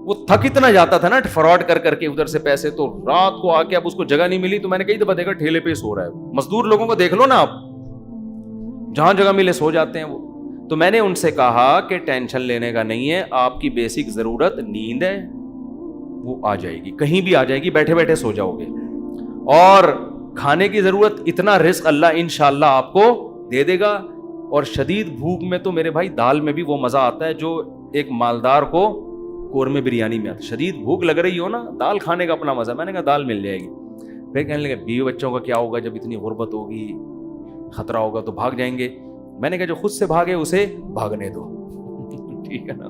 وہ تھک اتنا جاتا تھا نا فراڈ کر کر کے ادھر سے پیسے, تو رات کو آ کے اب اس کو جگہ نہیں ملی تو میں نے کئی دفعہ دیکھا ٹھیلے پہ سو رہا ہے. مزدور لوگوں کو دیکھ لو نا آپ, جہاں جگہ ملے سو جاتے ہیں وہ. تو میں نے ان سے کہا کہ ٹینشن لینے کا نہیں ہے, آپ کی بیسک ضرورت نیند ہے, وہ آ جائے گی, کہیں بھی آ جائے گی, بیٹھے بیٹھے سو جاؤ گے. اور کھانے کی ضرورت, اتنا رزق اللہ انشاءاللہ آپ کو دے دے گا. اور شدید بھوک میں تو میرے بھائی دال میں بھی وہ مزہ آتا ہے جو ایک مالدار کو قورمے بریانی میں آتا ہے. شدید بھوک لگ رہی ہو نا, دال کھانے کا اپنا مزہ. میں نے کہا دال مل جائے گی. پھر کہنے لگے بیوی بچوں کا کیا ہوگا جب اتنی غربت ہوگی, خطرہ ہوگا تو بھاگ جائیں گے. میں نے کہا جو خود سے بھاگے اسے بھاگنے دو, ٹھیک ہے نا,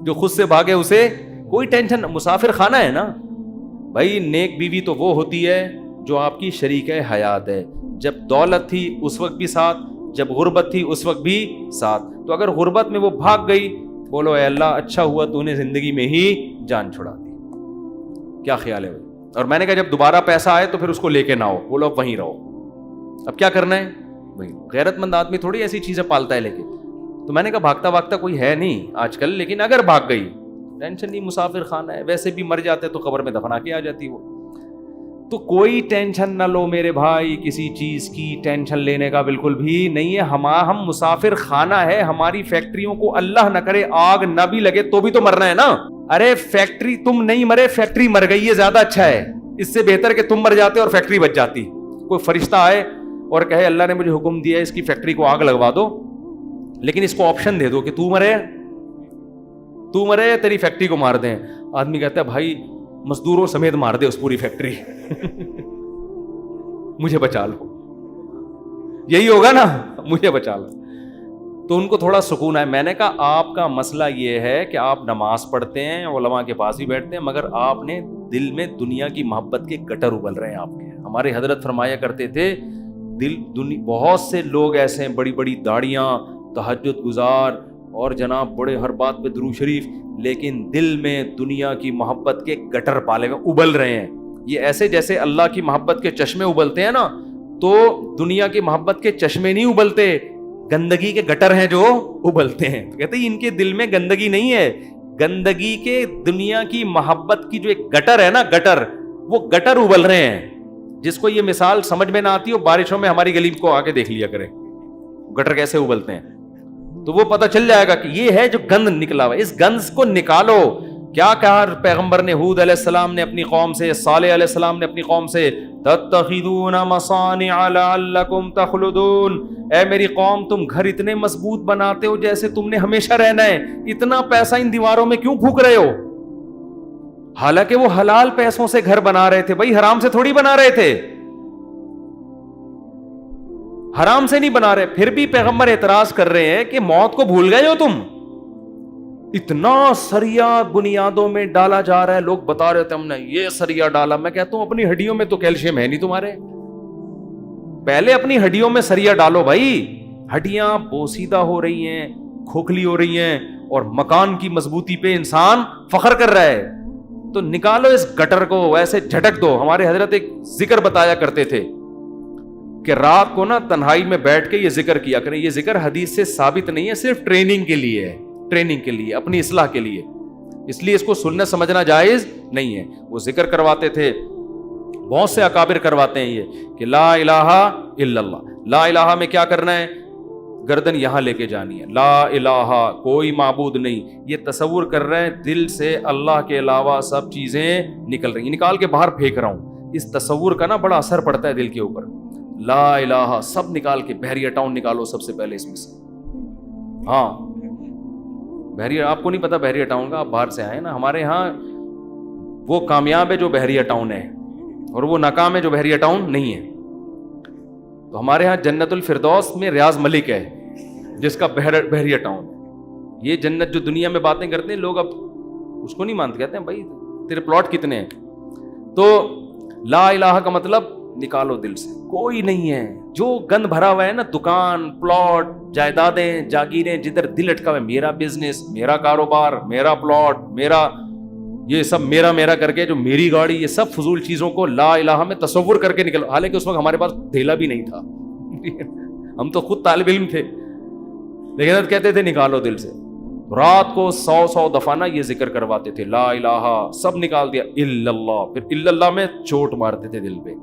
جو خود سے بھاگے اسے کوئی ٹینشن. مسافر خانہ ہے نا بھائی. نیک بیوی تو وہ ہوتی ہے جو آپ کی شریک حیات ہے. جب دولت تھی اس وقت بھی ساتھ, جب غربت تھی اس وقت بھی ساتھ. تو اگر غربت میں وہ بھاگ گئی, بولو اے اللہ اچھا ہوا تو نے زندگی میں ہی جان چھڑا دی. کیا خیال ہے بھائی؟ اور میں نے کہا جب دوبارہ پیسہ آئے تو پھر اس کو لے کے نہ ہو, بولو اب وہیں رہو. اب کیا کرنا ہے بھائی, غیرت مند آدمی تھوڑی ایسی چیزیں پالتا ہے. لیکن تو میں نے کہا بھاگتا بھاگتا کوئی ہے نہیں آج کل, لیکن اگر بھاگ گئی ٹینشن نہیں, مسافر خانہ ہے, ویسے بھی مر جاتے تو قبر میں دفنا کے آ جاتی وہ. تو کوئی ٹینشن نہ لو میرے بھائی, کسی چیز کی ٹینشن لینے کا بالکل بھی نہیں ہے. ہم مسافر خانہ ہے. ہماری فیکٹریوں کو اللہ نہ کرے آگ نہ بھی لگے تو بھی تو مرنا ہے نا. ارے فیکٹری تم نہیں مرے, فیکٹری مر گئی, یہ زیادہ اچھا ہے. اس سے بہتر کہ تم مر جاتے اور فیکٹری بچ جاتی. کوئی فرشتہ آئے اور کہے اللہ نے مجھے حکم دیا ہے اس کی فیکٹری کو آگ لگوا دو, لیکن اس کو آپشن دے دو کہ تو مرے تیری فیکٹری کو مار دیں. آدمی کہتا ہے بھائی مزدوروں سمیت مار دے اس پوری فیکٹری, مجھے بچا لو. یہی ہوگا نا, مجھے بچا لو. تو ان کو تھوڑا سکون ہے. میں نے کہا آپ کا مسئلہ یہ ہے کہ آپ نماز پڑھتے ہیں, علماء کے پاس ہی بیٹھتے ہیں, مگر آپ نے دل میں دنیا کی محبت کے گٹر ابل رہے ہیں آپ کے. ہمارے حضرت فرمایا کرتے تھے بہت سے لوگ ایسے ہیں, بڑی بڑی داڑیاں, تہجد گزار, اور جناب بڑے ہر بات پہ درود شریف, لیکن دل میں دنیا کی محبت کے گٹر پالے ہوئے ابل رہے ہیں. یہ ایسے جیسے اللہ کی محبت کے چشمے ابلتے ہیں نا, تو دنیا کی محبت کے چشمے نہیں ابلتے, گندگی کے گٹر ہیں جو ابلتے ہیں. کہتے ہیں ان کے دل میں گندگی نہیں ہے, گندگی کے دنیا کی محبت کی جو ایک گٹر ہے نا, گٹر, وہ گٹر ابل رہے ہیں. جس کو یہ مثال سمجھ میں نہ آتی ہو, بارشوں میں ہماری گلی کو آ کے دیکھ لیا کرے گٹر کیسے ابلتے ہیں, تو وہ پتہ چل جائے گا کہ یہ ہے جو گند نکلا ہوا ہے. اس گند کو نکالو. کیا کہا پیغمبر نے ہود علیہ السلام نے اپنی قوم سے, صالح علیہ السلام نے اپنی قوم سے, تتخذون مصانع لعلکم تخلدون. اے میری قوم تم گھر اتنے مضبوط بناتے ہو جیسے تم نے ہمیشہ رہنا ہے, اتنا پیسہ ان دیواروں میں کیوں پھونک رہے ہو؟ حالانکہ وہ حلال پیسوں سے گھر بنا رہے تھے بھائی, حرام سے تھوڑی بنا رہے تھے, حرام سے نہیں بنا رہے. پھر بھی پیغمبر اعتراض کر رہے ہیں کہ موت کو بھول گئے ہو تم, اتنا سریا بنیادوں میں ڈالا جا رہا ہے. لوگ بتا رہے تھے ہم نے یہ سریا ڈالا. میں کہتا ہوں اپنی ہڈیوں میں تو کیلشیم ہے نہیں تمہارے, پہلے اپنی ہڈیوں میں سریا ڈالو بھائی. ہڈیاں بوسیدہ ہو رہی ہیں, کھوکھلی ہو رہی ہیں, اور مکان کی مضبوطی پہ انسان فخر کر رہا ہے. تو نکالو اس گٹر کو, ایسے جھٹک دو. ہمارے حضرت ایک ذکر بتایا کرتے تھے کہ رات کو نا تنہائی میں بیٹھ کے یہ ذکر کیا کریں. یہ ذکر حدیث سے ثابت نہیں ہے, صرف ٹریننگ کے لیے ہے, ٹریننگ کے لیے, اپنی اصلاح کے لیے. اس لیے اس کو سننا سمجھنا جائز نہیں ہے. وہ ذکر کرواتے تھے, بہت سے اکابر کرواتے ہیں یہ کہ لا الہ الا اللہ. لا الہ میں کیا کرنا ہے؟ گردن یہاں لے کے جانی ہے. لا الہ, کوئی معبود نہیں. یہ تصور کر رہے ہیں دل سے اللہ کے علاوہ سب چیزیں نکل رہی ہیں, نکال کے باہر پھینک رہا ہوں. اس تصور کا نا بڑا اثر پڑتا ہے دل کے اوپر. لا الہ سب نکال کے, بحریہ ٹاؤن نکالو سب سے پہلے اس میں سے. ہاں بحریہ, آپ کو نہیں پتا بحریہ ٹاؤن کا, آپ باہر سے آئے نا. ہمارے ہاں وہ کامیاب ہے جو بحریہ ٹاؤن ہے, اور وہ ناکام ہے جو بحریہ ٹاؤن نہیں ہے. تو ہمارے ہاں جنت الفردوس میں ریاض ملک ہے جس کا بحریہ ٹاؤن. یہ جنت جو دنیا میں باتیں کرتے ہیں لوگ, اب اس کو نہیں مانتے, کہتے ہیں بھائی تیرے پلاٹ کتنے ہیں. تو لا الہ کا مطلب نکالو دل سے, کوئی نہیں ہے. جو گند بھرا ہوا ہے نا, دکان, پلاٹ, جائیدادیں, جاگیریں, جدھر دل اٹکا ہوا ہے, میرا بزنس, میرا کاروبار, میرا پلاٹ, میرا یہ سب میرا کر کے, جو میری گاڑی, یہ سب فضول چیزوں کو لا الہ میں تصور کر کے نکلو. حالانکہ اس وقت ہمارے پاس دھیلا بھی نہیں تھا, ہم تو خود طالب علم تھے, لیکن کہتے تھے نکالو دل سے. رات کو 100 دفعہ نا یہ ذکر کرواتے تھے، لا الہ، سب نکال دیا، الا اللہ، پھر الا اللہ میں چوٹ مارتے تھے دل پہ،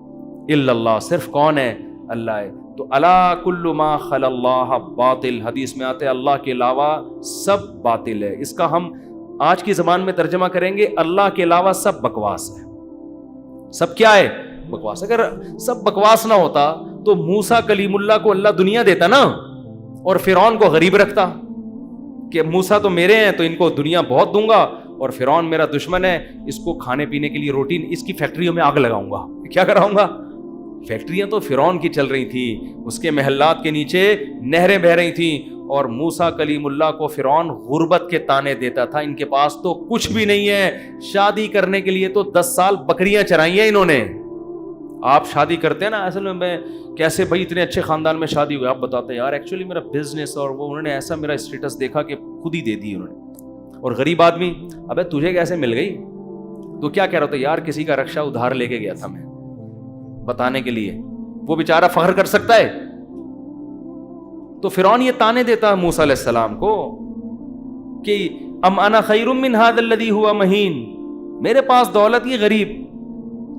الا اللہ، صرف کون ہے؟ اللہ ہے۔ تو الا کل ما خل اللہ باطل، حدیث میں آتے ہیں اللہ کے علاوہ سب باطل ہے۔ اس کا ہم آج کی زبان میں ترجمہ کریں گے، اللہ کے علاوہ سب بکواس ہے۔ سب کیا ہے؟ بکواس۔ اگر سب بکواس نہ ہوتا تو موسیٰ کلیم اللہ کو اللہ دنیا دیتا نا، اور فرعون کو غریب رکھتا کہ موسیٰ تو میرے ہیں تو ان کو دنیا بہت دوں گا، اور فرعون میرا دشمن ہے، اس کو کھانے پینے کے لیے روٹی، اس کی فیکٹریوں میں آگ لگاؤں گا۔ کیا کراؤں گا؟ فیکٹریاں تو فرعون کی چل رہی تھی، اس کے محلات کے نیچے نہریں بہہ رہی تھیں، اور موسیٰ کلیم اللہ کو فرعون غربت کے طعنے دیتا تھا، ان کے پاس تو کچھ بھی نہیں ہے، شادی کرنے کے لیے تو 10 سال بکریاں چرائی ہیں انہوں نے۔ آپ شادی کرتے ہیں نا، اصل میں کیسے بھائی اتنے اچھے خاندان میں شادی ہوئی؟ آپ بتاتے ہیں یار ایکچولی میرا بزنس، اور وہ انہوں نے ایسا میرا اسٹیٹس دیکھا کہ خود ہی دے دی انہوں نے۔ اور غریب آدمی، ابے تجھے کیسے مل گئی؟ تو کیا کہہ رہا تھا؟ یار کسی کا رکشہ ادھار لے کے گیا تھا میں بتانے کے لیے، وہ بیچارہ فخر کر سکتا ہے؟ تو فرعون یہ طعنے دیتا ہے موسیٰ علیہ السلام کو کہ ام انا خیر من ھذا الذی ھوا مہین، میرے پاس دولت، یہ غریب۔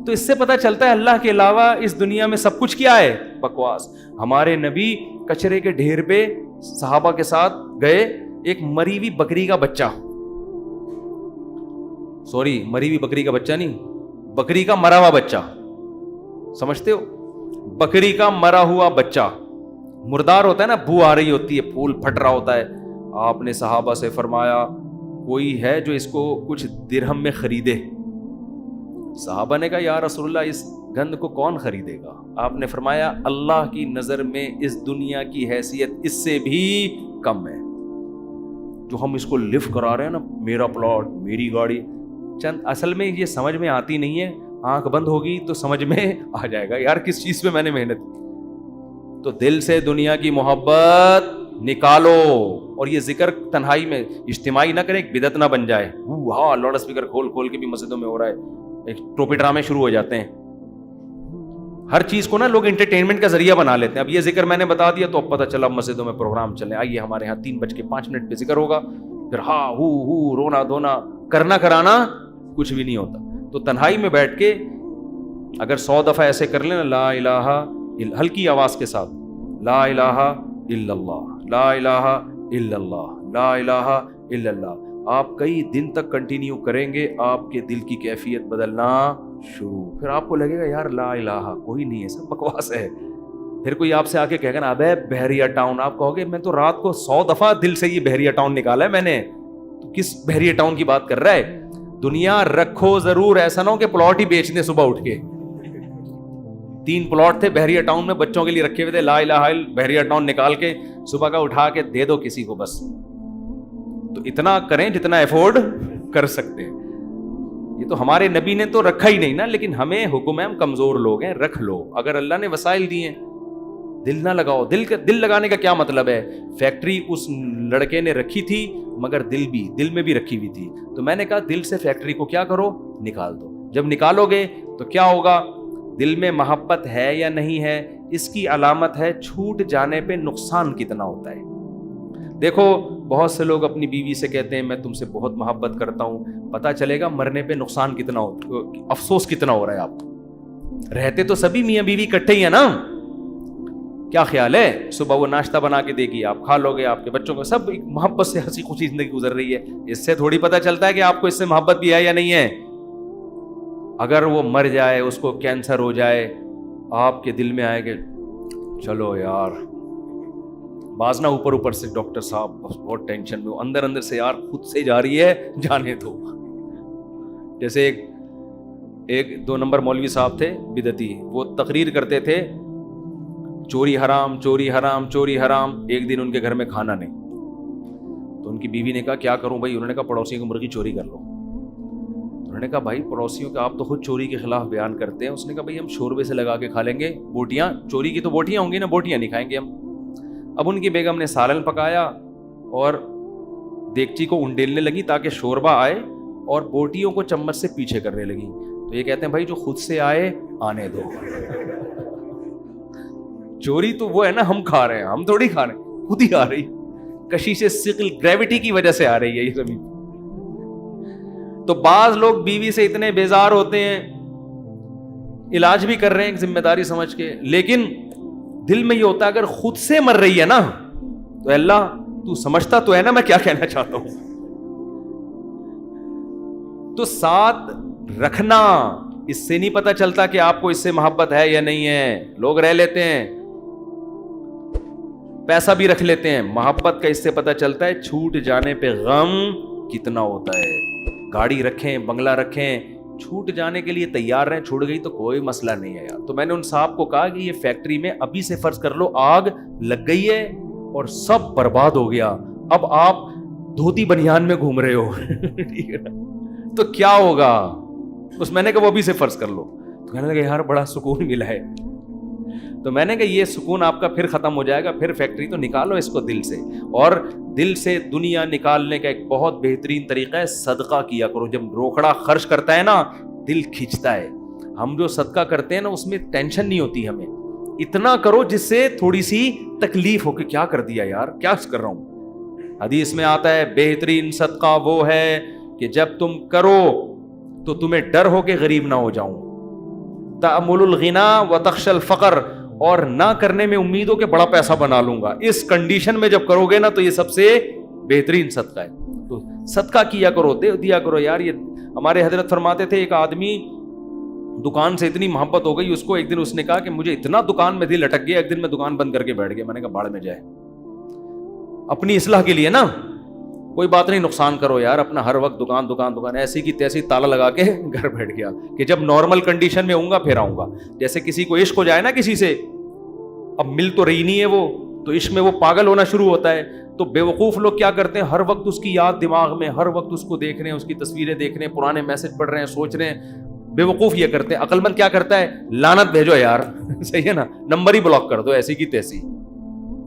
تو اس سے پتہ چلتا ہے اللہ کے علاوہ اس دنیا میں سب کچھ کیا ہے؟ بکواس۔ ہمارے نبی کچرے کے ڈھیر پہ صحابہ کے ساتھ گئے، ایک مری ہوئی بکری کا بچہ، سوری مری ہوئی بکری کا بچہ نہیں، بکری کا مرا ہوا بچہ، سمجھتے ہو؟ بکری کا مرا ہوا بچہ، مردار ہوتا ہے نا، بو آ رہی ہوتی ہے، پھول پھٹ رہا ہوتا ہے۔ آپ نے صحابہ سے فرمایا کوئی ہے جو اس کو کچھ درہم میں خریدے؟ صحابہ نے کہا یا رسول اللہ اس گند کو کون خریدے گا؟ آپ نے فرمایا اللہ کی نظر میں اس دنیا کی حیثیت اس سے بھی کم ہے۔ جو ہم اس کو لفٹ کرا رہے ہیں نا، میرا پلاٹ، میری گاڑی، چند اصل میں یہ سمجھ میں آتی نہیں ہے، آنکھ بند ہوگی تو سمجھ میں آ جائے گا یار کس چیز پہ میں نے محنت کی۔ تو دل سے دنیا کی محبت نکالو، اور یہ ذکر تنہائی میں اجتماعی نہ کریں، ایک بدعت نہ بن جائے۔ ہاں لاؤڈ اسپیکر کھول کے بھی مسجدوں میں ہو رہا ہے، ایک ٹوپی ڈرامے شروع ہو جاتے ہیں، ہر چیز کو نا لوگ انٹرٹینمنٹ کا ذریعہ بنا لیتے ہیں۔ اب یہ ذکر میں نے بتا دیا تو اب پتہ چلا مسجدوں میں پروگرام چلے، آئیے ہمارے یہاں 3:05 پہ ذکر ہوگا، پھر ہاں ہو رونا دھونا کرنا کرانا کچھ بھی نہیں ہوتا۔ تو تنہائی میں بیٹھ کے اگر 100 دفعہ ایسے کر لیں، لا الہ، ہلکی آواز کے ساتھ، لا الہ الا اللہ، لا الہ الا اللہ، لا الہ الا اللہ، آپ کئی دن تک کنٹینیو کریں گے، آپ کے دل کی کیفیت بدلنا شروع، پھر آپ کو لگے گا یار لا الہ کوئی نہیں ہے، سب بکواس ہے۔ پھر کوئی آپ سے آ کے کہے گا نا ابے بحریہ ٹاؤن، آپ کہو گے میں تو رات کو 100 دفعہ دل سے یہ بحریہ ٹاؤن نکالا ہے میں نے، تو کس بحریہ ٹاؤن کی بات کر رہا ہے؟ دنیا رکھو ضرور، ایسا نہ ہو کہ پلاٹ ہی بیچ دیں صبح اٹھ کے۔ 3 پلاٹ تھے بحریہ ٹاؤن میں بچوں کے لیے رکھے ہوئے تھے، لا الہ الا بحریہ ٹاؤن نکال کے صبح کا اٹھا کے دے دو کسی کو بس۔ تو اتنا کریں جتنا افورڈ کر سکتے ہیں۔ یہ تو ہمارے نبی نے تو رکھا ہی نہیں نا، لیکن ہمیں حکم ہے، ہم کمزور لوگ ہیں، رکھ لو اگر اللہ نے وسائل دیے ہیں۔ دل نہ لگاؤ، دل لگانے کا کیا مطلب ہے؟ فیکٹری اس لڑکے نے رکھی تھی مگر دل میں بھی رکھی ہوئی تھی، تو میں نے کہا دل سے فیکٹری کو کیا کرو، نکال دو۔ جب نکالو گے تو کیا ہوگا؟ دل میں محبت ہے یا نہیں ہے، اس کی علامت ہے چھوٹ جانے پہ نقصان کتنا ہوتا ہے۔ دیکھو بہت سے لوگ اپنی بیوی سے کہتے ہیں میں تم سے بہت محبت کرتا ہوں، پتہ چلے گا مرنے پہ نقصان کتنا ہوتا، افسوس کتنا ہو رہا ہے آپ کو۔ رہتے تو سبھی میاں بیوی اکٹھے ہی ہیں نا، کیا خیال ہے صبح وہ ناشتہ بنا کے دے گی، آپ کھا لو گے، آپ کے بچوں کو، سب محبت سے ہنسی خوشی زندگی گزر رہی ہے۔ اس سے تھوڑی پتہ چلتا ہے کہ آپ کو اس سے محبت بھی ہے یا نہیں ہے۔ اگر وہ مر جائے، اس کو کینسر ہو جائے، آپ کے دل میں آئے کہ چلو یار، بعض نہ اوپر سے ڈاکٹر صاحب بہت ٹینشن میں، اندر سے یار خود سے جا رہی ہے، جانے دو۔ جیسے ایک 2 نمبر مولوی صاحب تھے بدعتی، وہ تقریر کرتے تھے چوری حرام، چوری حرام، چوری حرام۔ ایک دن ان کے گھر میں کھانا نہیں، تو ان کی بیوی نے کہا کیا کروں بھائی؟ انہوں نے کہا پڑوسیوں کی مرغی چوری کر لو۔ انہوں نے کہا بھائی پڑوسیوں کے، آپ تو خود چوری کے خلاف بیان کرتے ہیں۔ اس نے کہا بھائی ہم شوربے سے لگا کے کھا لیں گے، بوٹیاں، چوری کی تو بوٹیاں ہوں گی نا، بوٹیاں نہیں کھائیں گے ہم۔ اب ان کی بیگم نے سالن پکایا اور دیگچی کو انڈیلنے لگی تاکہ شوربہ آئے، اور بوٹیوں کو چمچ سے پیچھے کرنے لگی۔ تو یہ کہتے ہیں بھائی جو خود سے آئے آنے دو۔ چوری تو وہ ہے نا ہم کھا رہے ہیں، ہم تھوڑی کھا رہے ہیں، خود ہی آ رہی۔ کشش ثقل گریوٹی کی وجہ سے آ رہی ہے یہ زمین. تو بعض لوگ بیوی سے اتنے بیزار ہوتے ہیں, علاج بھی کر رہے ہیں ایک ذمہ داری سمجھ کے, لیکن دل میں یہ ہوتا ہے اگر خود سے مر رہی ہے نا تو اللہ تو سمجھتا تو ہے نا میں کیا کہنا چاہتا ہوں. تو ساتھ رکھنا, اس سے نہیں پتا چلتا کہ آپ کو اس سے محبت ہے یا نہیں ہے. لوگ رہ لیتے ہیں, پیسہ بھی رکھ لیتے ہیں, محبت کا اس سے پتا چلتا ہے چھوٹ جانے پہ غم کتنا ہوتا ہے. گاڑی رکھیں, بنگلہ رکھیں, چھوٹ جانے کے لیے تیار رہیں, چھوٹ گئی تو کوئی مسئلہ نہیں ہے یار. تو میں نے ان صاحب کو کہا کہ یہ فیکٹری میں ابھی سے فرض کر لو آگ لگ گئی ہے اور سب برباد ہو گیا, اب آپ دھوتی بنیان میں گھوم رہے ہو ٹھیک ہے نا, تو کیا ہوگا. اس میں نے کہا وہ ابھی سے فرض کر لو. تو کہنے لگا یار بڑا سکون ملا ہے. تو میں نے کہا یہ سکون آپ کا پھر ختم ہو جائے گا, پھر فیکٹری تو نکالو اس کو دل سے. اور دل سے دنیا نکالنے کا ایک بہت بہترین طریقہ ہے صدقہ کیا کرو. جب روکڑا خرچ کرتا ہے نا دل کھینچتا ہے. ہم جو صدقہ کرتے ہیں نا اس میں ٹینشن نہیں ہوتی ہمیں, اتنا کرو جس سے تھوڑی سی تکلیف ہو کہ کیا کر دیا یار, کیا کر رہا ہوں. حدیث میں آتا ہے بہترین صدقہ وہ ہے کہ جب تم کرو تو تمہیں ڈر ہو کہ غریب نہ ہو جاؤں. تأمل الغنا وتخشى الفقر, اور نہ کرنے میں امید ہو کہ بڑا پیسہ بنا لوں گا. اس کنڈیشن میں جب کرو گے نا تو یہ سب سے بہترین صدقہ ہے. تو صدقہ کیا کرو, دیا کرو یار. یہ ہمارے حضرت فرماتے تھے ایک آدمی دکان سے اتنی محبت ہو گئی اس کو, ایک دن اس نے کہا کہ مجھے اتنا دکان میں دل اٹک گیا, ایک دن میں دکان بند کر کے بیٹھ گیا. میں نے کہا باڑ میں جائے, اپنی اصلاح کے لیے نا, کوئی بات نہیں نقصان کرو یار اپنا, ہر وقت دکان دکان دکان ایسی کی تیسی تالا لگا کے گھر بیٹھ گیا کہ جب نارمل کنڈیشن میں ہوں گا پھر آؤں گا. جیسے کسی کو عشق ہو جائے نا کسی سے, اب مل تو رہی نہیں ہے وہ, تو عشق میں وہ پاگل ہونا شروع ہوتا ہے. تو بے وقوف لوگ کیا کرتے ہیں, ہر وقت اس کی یاد دماغ میں, ہر وقت اس کو دیکھ رہے ہیں, اس کی تصویریں دیکھ رہے ہیں, پرانے میسج پڑھ رہے ہیں, سوچ رہے ہیں. بے وقوف یہ کرتے ہیں. عقل مند کیا کرتا ہے, لعنت بھیجو یار صحیح ہے نا, نمبر ہی بلاک کر دو ایسی کی تیسی.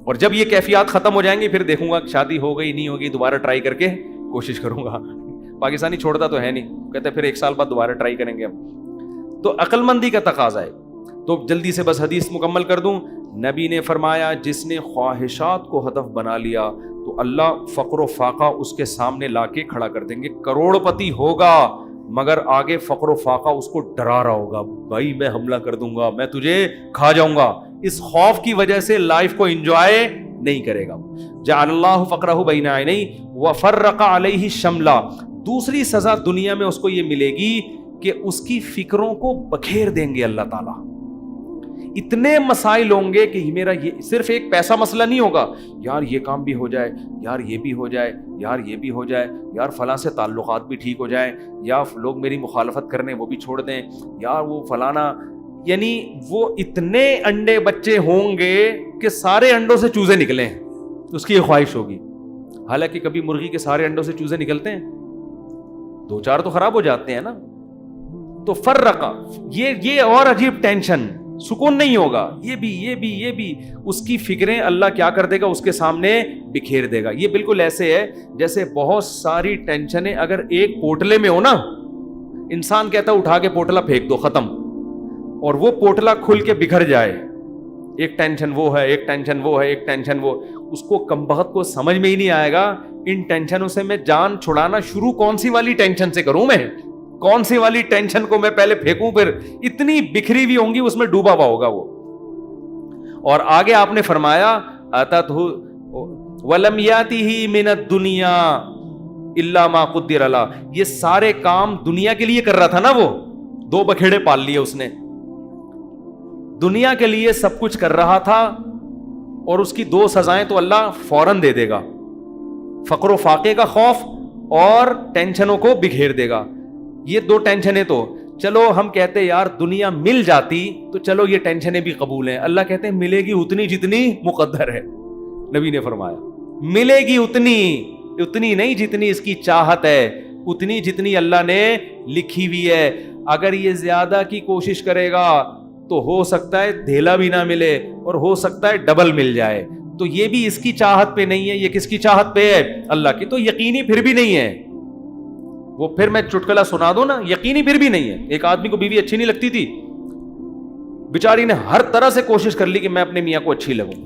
اور جب یہ کیفیات ختم ہو جائیں گی پھر دیکھوں گا شادی ہو گئی نہیں ہوگی, دوبارہ ٹرائی کر کے کوشش کروں گا. پاکستانی چھوڑتا تو ہے نہیں, کہتے پھر ایک سال بعد دوبارہ ٹرائی کریں گے ہم. تو عقل مندی کا تقاضا ہے. تو جلدی سے بس حدیث مکمل کر دوں. نبی نے فرمایا جس نے خواہشات کو ہدف بنا لیا تو اللہ فقر و فاقہ اس کے سامنے لا کے کھڑا کر دیں گے. کروڑ پتی ہوگا مگر آگے فقر و فاقہ اس کو ڈرا رہا ہوگا, بھائی میں حملہ کر دوں گا, میں تجھے کھا جاؤں گا. اس خوف کی وجہ سے لائف کو انجوائے نہیں کرے گا. جعل اللہ فقرہ بین عینیہ وفرق علیہ شملہ. دوسری سزا دنیا میں اس کو یہ ملے گی کہ اس کی فکروں کو بکھیر دیں گے اللہ تعالیٰ. اتنے مسائل ہوں گے کہ میرا یہ صرف ایک پیسہ مسئلہ نہیں ہوگا, یار یہ کام بھی ہو جائے, یار یہ بھی ہو جائے, یار یہ بھی ہو جائے, یار فلاں سے تعلقات بھی ٹھیک ہو جائیں, یا لوگ میری مخالفت کرنے وہ بھی چھوڑ دیں, یار وہ فلانا. یعنی وہ اتنے انڈے بچے ہوں گے کہ سارے انڈوں سے چوزے نکلیں, اس کی یہ خواہش ہوگی. حالانکہ کبھی مرغی کے سارے انڈوں سے چوزے نکلتے ہیں, دو چار تو خراب ہو جاتے ہیں نا. تو فرقہ یہ اور عجیب ٹینشن, سکون نہیں ہوگا. یہ بھی اس کی فکریں اللہ کیا کر دے گا, اس کے سامنے بکھیر دے گا. یہ بالکل ایسے ہے جیسے بہت ساری ٹینشنیں اگر ایک پوٹلے میں ہو نا, انسان کہتا ہے اٹھا کے پوٹلا پھینک دو, ختم, اور وہ پوٹلا کھل کے بکھر جائے. ایک ٹینشن وہ ہے, ایک ٹینشن وہ ہے, ایک ٹینشن وہ. اس کو کمبخت کو سمجھ میں ہی نہیں آئے گا ان ٹینشنوں سے میں جان چھڑانا شروع کون سی والی ٹینشن سے کروں, میں کون سی والی ٹینشن کو میں پہلے پھینکوں, پھر اتنی بکھری ہوئی ہوں گی اس میں ڈوبا ہوا ہوگا وہ. اور آگے آپ نے فرمایا اتتہ ولم یاتہ من الدنیا الا ما قدر له. یہ سارے کام دنیا کے لیے کر رہا تھا نا, وہ 2 بکھیڑے پال لیے اس نے, دنیا کے لیے سب کچھ کر رہا تھا, اور اس کی 2 سزائیں تو اللہ فوراً دے دے گا, فقر و فاقے کا خوف اور ٹینشنوں کو بکھیر دے گا. یہ 2 ٹینشنیں تو چلو ہم کہتے یار دنیا مل جاتی تو چلو یہ ٹینشنیں بھی قبول ہیں. اللہ کہتے ہیں ملے گی اتنی جتنی مقدر ہے. نبی نے فرمایا ملے گی اتنی نہیں جتنی اس کی چاہت ہے, اتنی جتنی اللہ نے لکھی ہوئی ہے. اگر یہ زیادہ کی کوشش کرے گا تو ہو سکتا ہے دھیلا بھی نہ ملے, اور ہو سکتا ہے ڈبل مل جائے. تو یہ بھی اس کی چاہت پہ نہیں ہے, یہ کس کی چاہت پہ ہے, اللہ کی. تو یقینی پھر بھی نہیں ہے وہ. پھر میں چٹکلا سنا دوں نا, یقینی پھر بھی نہیں ہے. ایک آدمی کو بیوی اچھی نہیں لگتی تھی, بیچاری نے ہر طرح سے کوشش کر لی کہ میں اپنے میاں کو اچھی لگوں,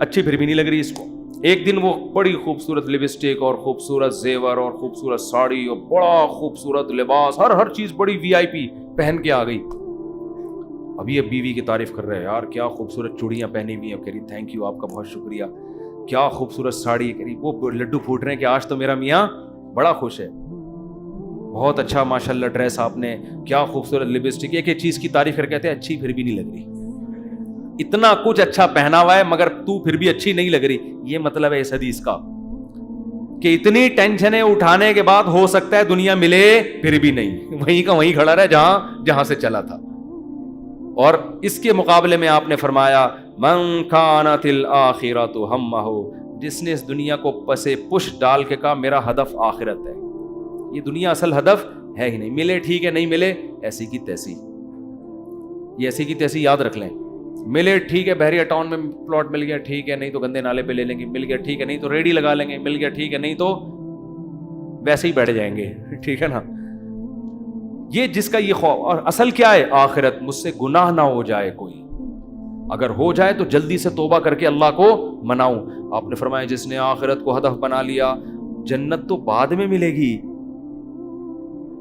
اچھی پھر بھی نہیں لگ رہی اس کو. ایک دن وہ بڑی خوبصورت لپسٹک اور خوبصورت زیور اور خوبصورت ساڑی اور بڑا خوبصورت لباس، ہر چیز بڑی وی آئی پی پہن کے آ گئی. ابھی یہ بیوی کی تعریف کر رہے ہیں، یار کیا خوبصورت چوڑیاں پہنی ہوئی ہیں. کہہ رہی تھینک یو، آپ کا بہت شکریہ. کیا خوبصورت ساڑی. کہہ رہی وہ لڈو پھوٹ رہے ہیں کہ آج تو میرا میاں بڑا خوش ہے. بہت اچھا ماشاءاللہ ڈریس آپ نے، کیا خوبصورت لپسٹک. ایک ایک چیز کی تعریف کر کہتے ہیں اچھی پھر بھی نہیں لگ رہی. اتنا کچھ اچھا پہنا ہوا ہے مگر تو پھر بھی اچھی نہیں لگ رہی. یہ مطلب ہے اس حدیث کا کہ اتنی ٹینشنیں اٹھانے کے بعد ہو سکتا ہے دنیا ملے پھر بھی نہیں، وہیں کا وہیں کھڑا رہے جہاں سے چلا تھا. اور اس کے مقابلے میں آپ نے فرمایا من کانت الآخرۃ ہمہ، جس نے اس دنیا کو پسے پش ڈال کے کہا میرا ہدف آخرت ہے. یہ دنیا اصل ہدف ہے ہی نہیں. ملے ٹھیک ہے، نہیں ملے ایسی کی تیسی. یہ ایسی کی تیسی یاد رکھ لیں. ملے ٹھیک ہے، بحریہ ٹاؤن میں پلاٹ مل گیا ٹھیک ہے، نہیں تو گندے نالے پہ لے لیں گے. مل گیا ٹھیک ہے، نہیں تو ریڈی لگا لیں گے. مل گیا ٹھیک ہے، نہیں تو ویسے ہی بیٹھ جائیں گے. ٹھیک ہے نا. یہ جس کا یہ خوف، اور اصل کیا ہے آخرت. مجھ سے گناہ نہ ہو جائے کوئی، اگر ہو جائے تو جلدی سے توبہ کر کے اللہ کو مناؤں. آپ نے فرمایا جس نے آخرت کو ہدف بنا لیا، جنت تو بعد میں ملے گی،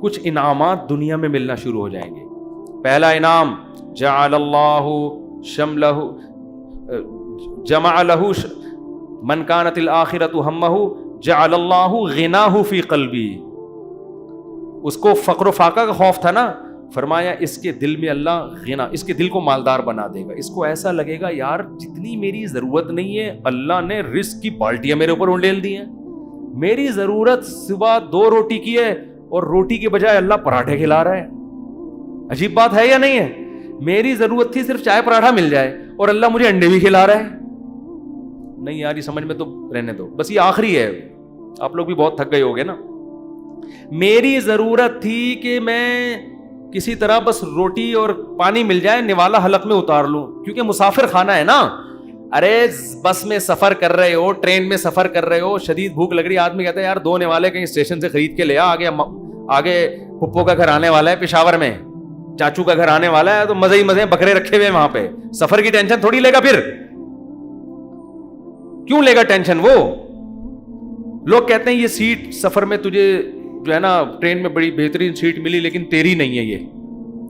کچھ انعامات دنیا میں ملنا شروع ہو جائیں گے. پہلا انعام جعل اللہ شملہ جمع لہ من کانت الآخرۃ ہمہ جعل اللہ غناہ فی قلبی. اس کو فقر و فاقہ کا خوف تھا نا، فرمایا اس کے دل میں اللہ غنا، اس کے دل کو مالدار بنا دے گا. اس کو ایسا لگے گا یار جتنی میری ضرورت نہیں ہے اللہ نے رزق کی بالٹیاں میرے اوپر انڈیل دی ہیں. میری ضرورت صبح 2 روٹی کی ہے اور روٹی کے بجائے اللہ پراٹھے کھلا رہا ہے. عجیب بات ہے یا نہیں ہے؟ میری ضرورت تھی صرف چائے پراٹھا مل جائے اور اللہ مجھے انڈے بھی کھلا رہا ہے. نہیں یار یہ سمجھ میں تو رہنے دو، بس یہ آخری ہے. آپ لوگ بھی بہت تھک گئے ہوگے نا. میری ضرورت تھی کہ میں کسی طرح بس روٹی اور پانی مل جائے، نوالا حلق میں اتار لوں، کیونکہ مسافر خانہ ہے نا. ارے بس میں سفر کر رہے ہو، ٹرین میں سفر کر رہے ہو، شدید بھوک لگ رہی ہے، آدمی کہتا ہے یار 2 نوالے کہیں اسٹیشن سے خرید کے لے آگے پھپھو کا گھر آنے والا ہے پشاور میں، چاچو کا گھر آنے والا ہے، تو مزے ہی مزے بکرے رکھے ہوئے وہاں پہ. سفر کی ٹینشن تھوڑی لے گا، پھر کیوں لے گا ٹینشن وہ. لوگ کہتے ہیں یہ سیٹ سفر میں تجھے جو ہے نا ٹرین میں بڑی بہترین سیٹ ملی لیکن تیری نہیں ہے، یہ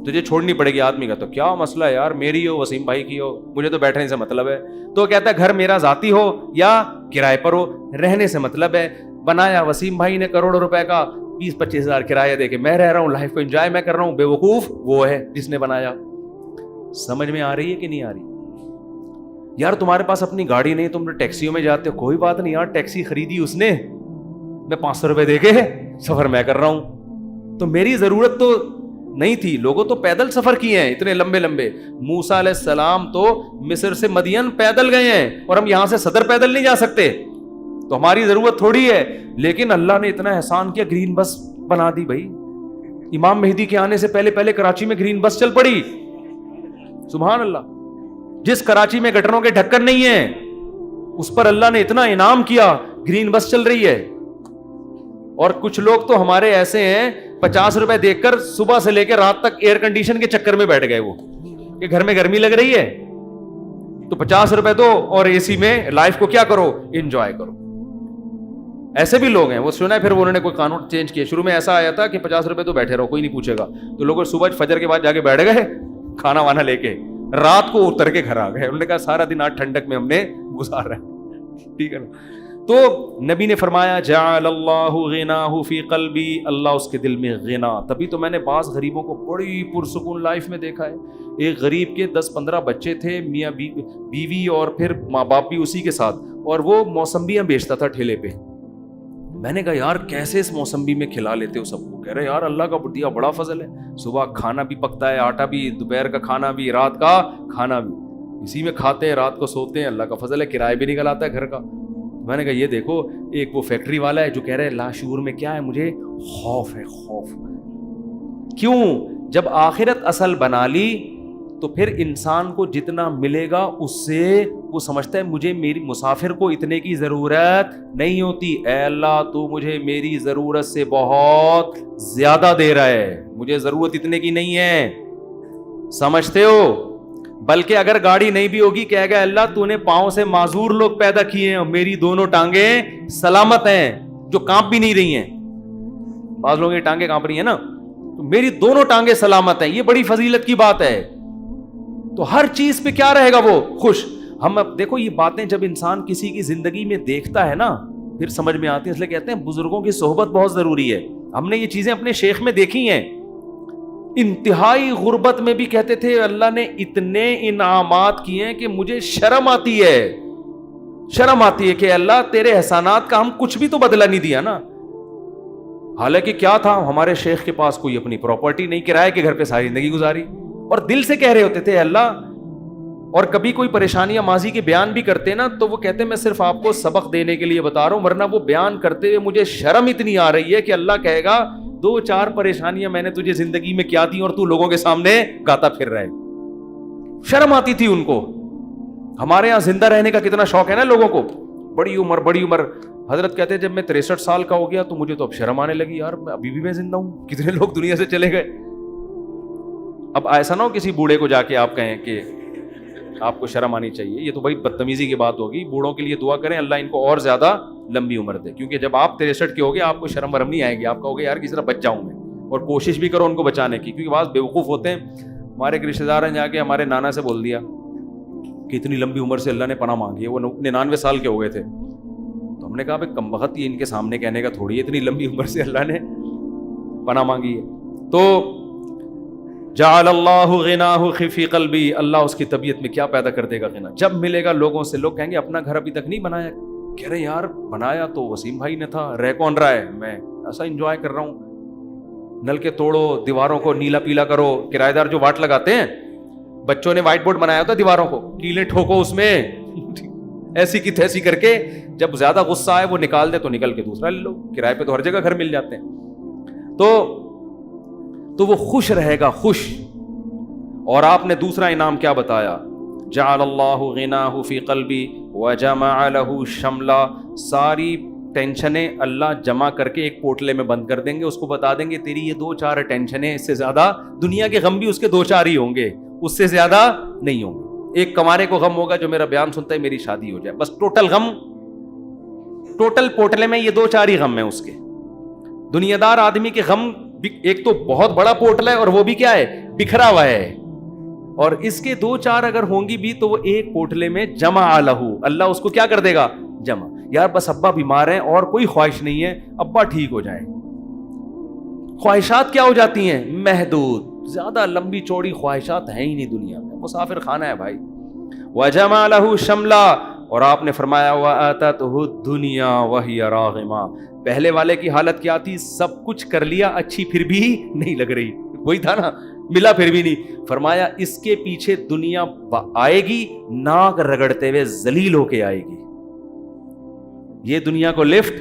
تجھے چھوڑنی پڑے گی. آدمی کا تو کیا مسئلہ ہے یار، میری ہو وسیم بھائی کی ہو، مجھے تو بیٹھنے سے مطلب ہے. تو کہتا ہے گھر میرا ذاتی ہو یا کرائے پر ہو، رہنے سے مطلب ہے. بنایا وسیم بھائی نے کروڑوں روپے کا، 20-25 ہزار کرایہ دے کے میں رہ رہا ہوں، لائف کو انجوائے میں کر رہا ہوں. بے وقوف وہ ہے جس نے بنایا. سمجھ میں آ رہی ہے کہ نہیں آ رہی؟ یار تمہارے پاس اپنی گاڑی نہیں، تم ٹیکسیوں میں جاتے ہو، کوئی بات نہیں یار، ٹیکسی خریدی اس نے، میں 500 روپے دے کے سفر میں کر رہا ہوں. تو میری ضرورت تو نہیں تھی. لوگوں تو پیدل سفر کیے ہیں اتنے لمبے لمبے. موسیٰ علیہ السلام تو مصر سے مدین پیدل گئے ہیں، اور ہم یہاں سے صدر پیدل نہیں جا سکتے. تو ہماری ضرورت تھوڑی ہے، لیکن اللہ نے اتنا احسان کیا، گرین بس بنا دی بھائی. امام مہدی کے آنے سے پہلے کراچی میں گرین بس چل پڑی. سبحان اللہ. جس کراچی میں گٹروں کے ڈھکن نہیں ہیں اس پر اللہ نے اتنا انعام کیا، گرین بس چل رہی ہے. اور کچھ لوگ تو ہمارے ایسے ہیں 50 روپے دیکھ کر صبح سے لے کے رات تک ایئر کنڈیشن کے چکر میں بیٹھ گئے، وہ کہ گھر میں گرمی لگ رہی ہے تو 50 روپے دو اور اے سی میں لائف کو کیا کرو، انجوائے کرو. ایسے بھی لوگ ہیں. وہ سنا ہے پھر انہوں نے کوئی قانون چینج کیا. شروع میں ایسا آیا تھا کہ 50 روپے تو بیٹھے رہو، کوئی نہیں پوچھے گا. تو لوگ صبح فجر کے بعد جا کے بیٹھ گئے کھانا وانا لے کے، رات کو اتر کے گھر آ گئے. انہوں نے کہا سارا دن آج ٹھنڈک میں ہم نے گزارا ہے. ٹھیک ہے نا. تو نبی نے فرمایا جعل اللہ غناہ فی قلبی، اللہ اس کے دل میں غنا. تبھی تو میں نے بعض غریبوں کو بڑی پرسکون لائف میں دیکھا ہے. ایک غریب کے 10-15 بچے تھے، میاں بیوی اور پھر ماں باپ بھی اسی کے ساتھ، اور وہ موسمبیاں بیچتا تھا ٹھیلے پہ. میں نے کہا یار کیسے اس موسمبی میں کھلا لیتے ہو سب کو. کہہ رہے یار اللہ کا دیا بڑا فضل ہے، صبح کھانا بھی پکتا ہے، آٹا بھی، دوپہر کا کھانا بھی، رات کا کھانا بھی، اسی میں کھاتے ہیں، رات کو سوتے ہیں. اللہ کا فضل ہے، کرایہ بھی نکل آتا ہے گھر کا. میں نے کہا یہ دیکھو، ایک وہ فیکٹری والا ہے جو کہہ رہے لاشعور میں کیا ہے، مجھے خوف ہے. خوف کیوں؟ جب آخرت اصل بنا لی تو پھر انسان کو جتنا ملے گا اس سے وہ سمجھتا ہے مجھے میری مسافر کو اتنے کی ضرورت نہیں ہوتی. اے اللہ تو مجھے میری ضرورت سے بہت زیادہ دے رہا ہے، مجھے ضرورت اتنے کی نہیں ہے. سمجھتے ہو؟ بلکہ اگر گاڑی نہیں بھی ہوگی کہے گا اللہ تو نے پاؤں سے معذور لوگ پیدا کیے ہیں اور میری دونوں ٹانگیں سلامت ہیں جو کانپ بھی نہیں رہی ہیں. بعض لوگوں کی ٹانگیں کانپ رہی ہیں نا, تو میری دونوں ٹانگیں سلامت ہیں. یہ بڑی فضیلت کی بات ہے. تو ہر چیز پہ کیا رہے گا وہ خوش. ہم اب دیکھو یہ باتیں جب انسان کسی کی زندگی میں دیکھتا ہے نا پھر سمجھ میں آتی ہیں. اس لیے کہتے ہیں بزرگوں کی صحبت بہت ضروری ہے. ہم نے یہ چیزیں اپنے شیخ میں دیکھی ہیں. انتہائی غربت میں بھی کہتے تھے اللہ نے اتنے انعامات کیے ہیں کہ مجھے شرم آتی ہے کہ اللہ تیرے احسانات کا ہم کچھ بھی تو بدلہ نہیں دیا نا. حالانکہ کیا تھا, ہمارے شیخ کے پاس کوئی اپنی پراپرٹی نہیں, کرائے کے گھر پہ ساری زندگی گزاری, اور دل سے کہہ رہے ہوتے تھے اللہ. اور کبھی کوئی پریشانیاں ماضی کے بیان بھی کرتے نا تو وہ کہتے میں صرف آپ کو سبق دینے کے لیے بتا رہا ہوں, ورنہ وہ بیان کرتے ہوئے مجھے شرم اتنی آ رہی ہے کہ اللہ کہے گا 2-4 پریشانیاں میں نے تجھے زندگی میں کیا دی اور تو لوگوں کے سامنے گاتا پھر رہے. شرم آتی تھی ان کو. ہمارے یہاں زندہ رہنے کا کتنا شوق ہے نا لوگوں کو, بڑی عمر. حضرت کہتے ہیں جب میں 63 سال کا ہو گیا تو مجھے تو اب شرم آنے لگی, یار ابھی بھی میں زندہ ہوں, کتنے لوگ دنیا سے چلے گئے. اب ایسا نہ ہو کسی بوڑھے کو جا کے آپ کہیں کہ آپ کو شرم آنی چاہیے, یہ تو بھائی بدتمیزی کی بات ہوگی. بوڑھوں کے لیے دعا کریں اللہ ان کو اور زیادہ لمبی عمر دے, کیونکہ جب آپ 63 کے ہوگے آپ کو شرم ورم نہیں آئے گی. آپ کہو گے یار کس طرح بچ جاؤں میں, اور کوشش بھی کرو ان کو بچانے کی, کیونکہ بعض بیوقوف ہوتے ہیں. ہمارے ایک رشتے دار ہیں جا کے ہمارے نانا سے بول دیا کہ اتنی لمبی عمر سے اللہ نے پناہ مانگی ہے. وہ 99 سال کے ہو گئے تھے. تو ہم نے کہا بھائی کم بخت یہ ان کے سامنے کہنے کا تھوڑی ہے, اتنی لمبی عمر سے اللہ نے پناہ مانگی ہے. تو جعل اللہ غناہ فی قلبی, اللہ اس کی طبیعت میں کیا پیدا کر دے گا غنا. جب ملے گا لوگوں سے, لوگ کہیں گے اپنا گھر ابھی تک نہیں بنایا. کہہ رہے یار بنایا تو وسیم بھائی نے تھا, رہ کون رہا ہے, میں ایسا انجوائے کر رہا ہوں. نل کے توڑو, دیواروں کو نیلا پیلا کرو. کرایہ دار جو واٹ لگاتے ہیں, بچوں نے وائٹ بورڈ بنایا ہوتا دیواروں کو, کیلیں ٹھوکو اس میں ایسی کی تیسی کر کے, جب زیادہ غصہ آئے وہ نکال دے تو نکل کے دوسرا لے لو. کرائے پہ تو ہر جگہ گھر مل جاتے ہیں. تو وہ خوش رہے گا, خوش. اور آپ نے دوسرا انعام کیا بتایا, جعل اللہ غناہ فی قلبی وجمع لہ شملا. ساری ٹینشنیں اللہ جمع کر کے ایک پوٹلے میں بند کر دیں گے. اس کو بتا دیں گے تیری یہ 2-4 ٹینشنیں, اس سے زیادہ دنیا کے غم بھی اس کے 2-4 ہی ہوں گے, اس سے زیادہ نہیں ہوں گے. ایک کمارے کو غم ہوگا جو میرا بیان سنتا ہے میری شادی ہو جائے, بس ٹوٹل غم, ٹوٹل پوٹلے میں یہ 2-4 ہی غم ہیں اس کے. دنیا دار آدمی کے غم ایک تو بہت بڑا پوٹل ہے اور وہ بھی کیا ہے, بکھرا ہوا ہے. اور اس کے 2-4 اگر ہوں گی بھی تو وہ ایک پوٹلے میں جمع لہو, اللہ اس کو کیا کر دے گا, جمع. یار بس ابا بیمار ہیں اور کوئی خواہش نہیں ہے, ابا ٹھیک ہو جائیں. خواہشات کیا ہو جاتی ہیں, محدود. زیادہ لمبی چوڑی خواہشات ہیں ہی نہیں دنیا میں, مسافر خانہ ہے بھائی. وجمع لہ شملا, اور آپ نے فرمایا وآتتہ الدنیا وہی راغمہ. پہلے والے کی حالت کیا تھی, سب کچھ کر لیا, اچھی پھر بھی نہیں لگ رہی, وہی تھا نا, ملا پھر بھی نہیں. فرمایا اس کے پیچھے دنیا آئے گی, ناک رگڑتے ہوئے ذلیل ہو کے آئے گی. یہ دنیا کو لفٹ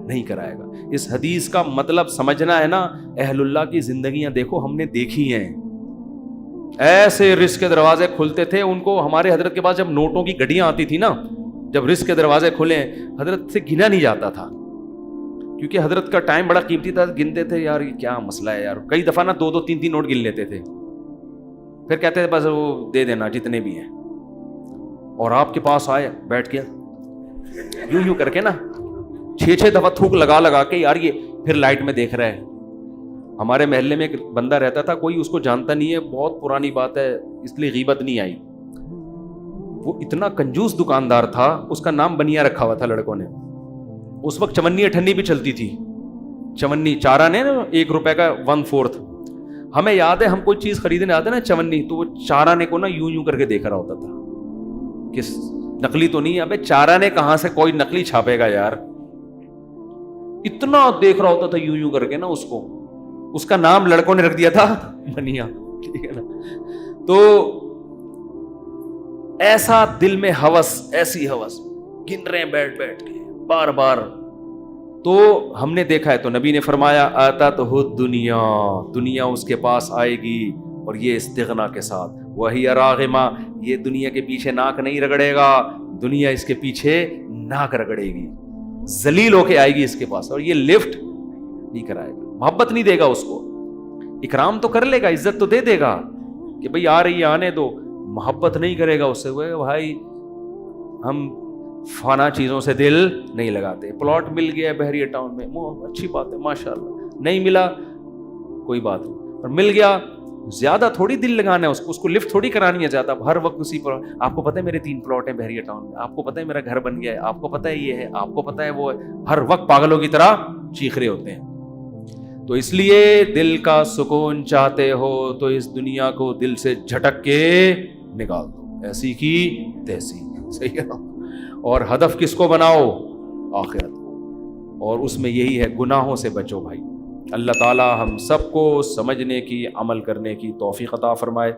نہیں کرائے گا. اس حدیث کا مطلب سمجھنا ہے نا, اہل اللہ کی زندگیاں دیکھو, ہم نے دیکھی ہیں. ایسے رزق کے دروازے کھلتے تھے ان کو. ہمارے حضرت کے پاس جب نوٹوں کی گڈیاں آتی تھی نا, جب رزق کے دروازے کھلے, حضرت سے گنا نہیں جاتا تھا, کیونکہ حضرت کا ٹائم بڑا قیمتی تھا. گنتے تھے یار یہ کیا مسئلہ ہے یار, کئی دفعہ نا 2-2 3-3 نوٹ گن لیتے تھے, پھر کہتے تھے بس وہ دے دینا جتنے بھی ہیں. اور آپ کے پاس آئے, بیٹھ گیا, یوں کر کے نا 6-6 دفعہ تھوک لگا کے, یار یہ پھر لائٹ میں دیکھ رہا ہے. ہمارے محلے میں ایک بندہ رہتا تھا, کوئی اس کو جانتا نہیں ہے, بہت پرانی بات ہے اس لیے غیبت نہیں آئی. وہ اتنا کنجوس دکاندار تھا, اس کا نام بنیا رکھا ہوا تھا لڑکوں نے. اس وقت چونی اٹھنی بھی چلتی تھی, چونی چارہ نے نا 1 روپے کا 1/4. ہمیں یاد ہے ہم کوئی چیز خریدنے آتے نا چونی, تو وہ چارہ نے کو نا یوں کر کے دیکھ رہا ہوتا تھا کہ نقلی تو نہیں ہے. ابے چارہ نے کہاں سے کوئی نقلی چھاپے گا یار, اتنا دیکھ رہا ہوتا تھا یوں کر کے نا اس کو. اس کا نام لڑکوں نے رکھ دیا تھا بنیا, ٹھیک ہے نا. تو ایسا دل میں ہوس, ایسی ہوس, گن رہے ہیں بیٹھ کے بار بار. تو ہم نے دیکھا ہے, تو نبی نے فرمایا آتتہ الدنیا, دنیا اس کے پاس آئے گی, اور یہ استغنا کے ساتھ. وہی راغمہ, یہ دنیا کے پیچھے ناک نہیں رگڑے گا, دنیا اس کے پیچھے ناک رگڑے گی, ذلیل ہو کے آئے گی اس کے پاس, اور یہ لفٹ نہیں کرائے گا, محبت نہیں دے گا اس کو. اکرام تو کر لے گا, عزت تو دے گا کہ بھئی آ رہی ہے آنے دو, محبت نہیں کرے گا اس سے، وہ بھائی ہم فنا چیزوں سے دل نہیں لگاتے. پلاٹ مل گیا بحریہ ٹاؤن میں، اچھی بات ہے ماشاءاللہ. نہیں ملا کوئی بات نہیں، اور مل گیا زیادہ تھوڑی دل لگانا ہے اس کو لفٹ تھوڑی کرانی ہے زیادہ، ہر وقت اسی پر. آپ کو پتہ ہے میرے 3 پلاٹ ہیں بحریہ ٹاؤن میں، آپ کو پتہ ہے میرا گھر بن گیا ہے، آپ کو پتہ ہے یہ ہے، آپ کو پتہ ہے وہ ہے، ہر وقت پاگلوں کی طرح چیخ رہے ہوتے ہیں. تو اس لیے دل کا سکون چاہتے ہو تو اس دنیا کو دل سے جھٹک کے نکال دو، ایسی کی تیسی. صحیح ہے نا؟ اور ہدف کس کو بناؤ؟ آخرت کو. اور اس میں یہی ہے گناہوں سے بچو بھائی. اللہ تعالی ہم سب کو سمجھنے کی، عمل کرنے کی توفیق عطا فرمائے.